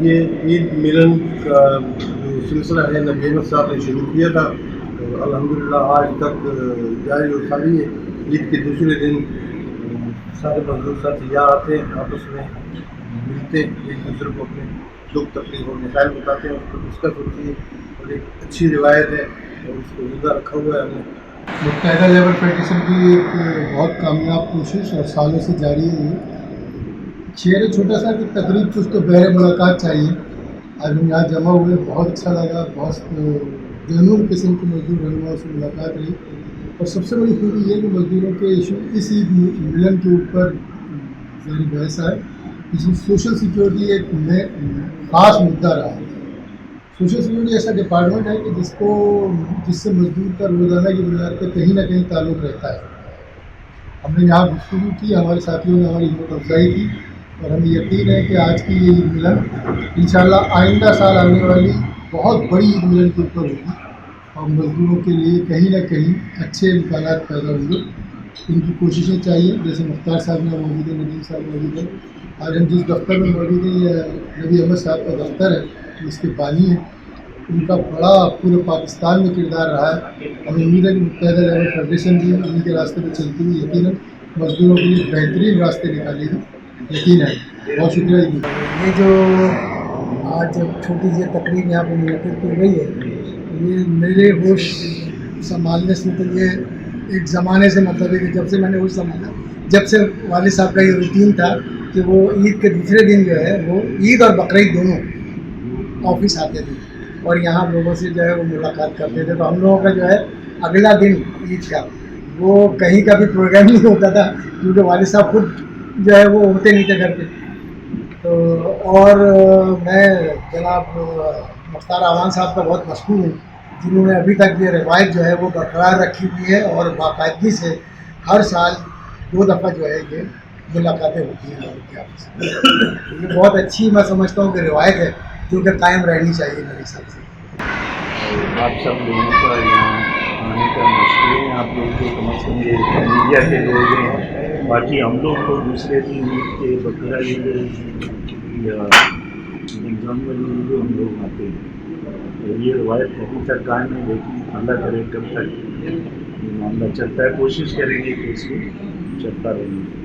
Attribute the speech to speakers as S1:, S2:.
S1: یہ عید ملن کا جو سلسلہ ہے نبی احمد صاحب نے شروع کیا تھا، اور الحمدللہ آج تک جاری و ساری ہے۔ عید کے دوسرے دن سارے مزدور ساتھی یہاں آتے ہیں، آپس میں ملتے ہیں، ایک دوسرے کو اپنے دکھ تکلیف اور مسائل بتاتے ہیں، اس کو ڈسکس ہوتی ہے، اور ایک اچھی روایت ہے اور اس کو زندہ رکھا ہوا ہے ہم نے۔
S2: متحدہ لیبر فیڈریشن کی ایک بہت کامیاب کوشش اور سالوں سے جاری ہے یہ۔ شعر چھوٹا سا کہ تقریب کچھ تو بہر ملاقات چاہیے۔ آج ہم یہاں جمع ہوئے، بہت اچھا لگا، بہت جنون قسم کے مزدور رہنما سے ملاقات رہی، اور سب سے بڑی خوبی یہ کہ مزدوروں کے ایشو اس عید ملن کے اوپر ذہنی بحث ہے۔ اس میں سوشل سیکورٹی ایک خاص مدعا رہا ہے۔ سوشل سیکورٹی ایسا ڈپارٹمنٹ ہے کہ جس سے مزدور کا روزانہ کی بنیاد پر کہیں نہ کہیں تعلق رہتا ہے۔ ہم نے یہاں گفتگو کی، ہمارے ساتھیوں نے ہماری ہمت افزائی کی، اور ہمیں یقین ہے کہ آج کی یہ عید ملن انشاءاللہ آئندہ سال آنے والی بہت بڑی عید ملن کے اوپر ہوگی، اور مزدوروں کے لیے کہیں نہ کہیں اچھے امکانات پیدا ہوں گے۔ ان کی کوششیں چاہیے، جیسے مختار صاحب نے موجود ہیں، ندیم صاحب موجود ہیں، آج ہم جس دفتر میں موجود ہیں یہ نبی احمد صاحب کا دفتر ہے، اس کے بانی ہیں۔ ان کا بڑا پورے پاکستان میں کردار رہا ہے۔ ہمیں امید ہے کہ متحدہ لیبر فیڈریشن بھی انہیں کے راستے پہ چلتی ہوئی یقیناً مزدوروں کے لیے بہترین راستے نکالے گی، یقین ہے۔ بہت شکریہ جی۔
S3: یہ جو آج چھوٹی سی تقریب یہاں پہ منعقد کی گئی ہے، یہ میرے ہوش سنبھالنے سے تو یہ ایک زمانے سے مطلب ہے کہ جب سے میں نے ہوش سنبھالا، جب سے والد صاحب کا یہ روٹین تھا کہ وہ عید کے دوسرے دن جو ہے وہ عید اور بقرعید دونوں آفس آتے تھے اور یہاں لوگوں سے جو ہے وہ ملاقات کرتے تھے۔ تو ہم لوگوں کا جو ہے اگلا دن عید کا وہ کہیں کا بھی پروگرام نہیں ہوتا تھا، کیونکہ والد صاحب خود جو ہے وہ ہوتے نہیں تھے گھر پہ۔ تو اور میں جناب مختار اعوان صاحب کا بہت مشکور ہوں، جنہوں نے ابھی تک یہ روایت جو ہے وہ برقرار رکھی ہوئی ہے، اور باقاعدگی سے ہر سال 2 دفعہ جو ہے یہ ملاقاتیں ہوتی ہیں لوگوں کے آپس میں۔ یہ بہت اچھی میں سمجھتا ہوں کہ روایت ہے جو کہ قائم رہنی چاہیے میرے حساب سے۔
S4: آپ سب لوگوں کا یہاں آنے کا مشکل ہے، آپ لوگ جو کم از کم یہ میڈیا کے لوگ ہیں، باقی ہم لوگ کو دوسرے دن عید کے بقرعید یا رمضان والی عید ہم لوگ آتے ہیں۔ یہ روایت ابھی تک قائم ہے، لیکن اللہ کرے کب تک یہ معاملہ چلتا ہے، کوشش کریں گے کہ اس کو چلتا رہے۔